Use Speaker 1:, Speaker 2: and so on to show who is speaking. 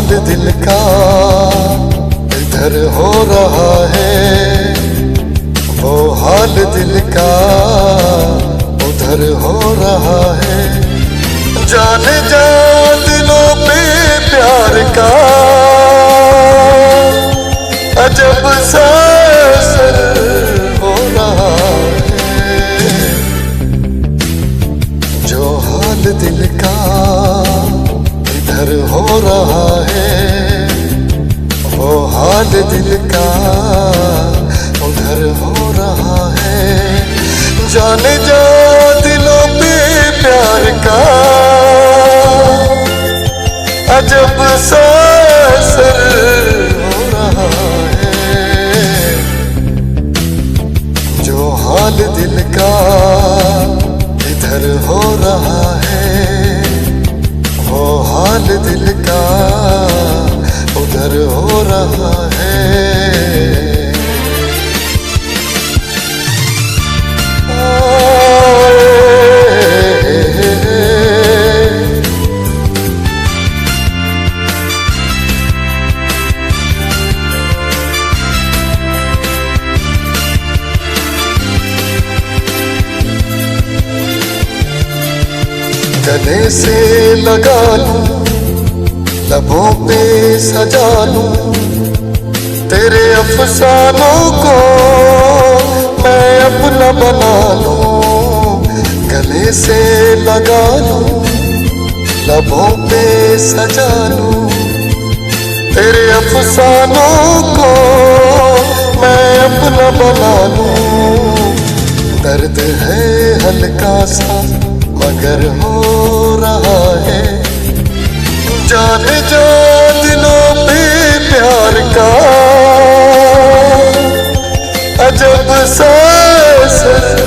Speaker 1: हाल दिल का इधर हो रहा है, वो हाल दिल का उधर हो रहा है। जाने जा दिलों पे प्यार का अजब सा असर हो रहा है। जो हाल दिल का इधर हो रहा है, वो हाल दिल का उधर हो रहा है। जाने जा दिलों पे प्यार का अजब सा असर हो रहा है। जो हाल दिल का इधर हो रहा है, वो हाल दिल का उधर हो रहा है। गले से लगा लूं, लबों पे सजा लूं, तेरे अफसानों को मैं अपना बना लूं। गले से लगा लूं, लबों पे सजा लूं, तेरे अफसानों को मैं अपना बना लूं। दर्द है हल्का सा मगर हो रहा है। जाने जा दिलों पे प्यार का अजब सा असर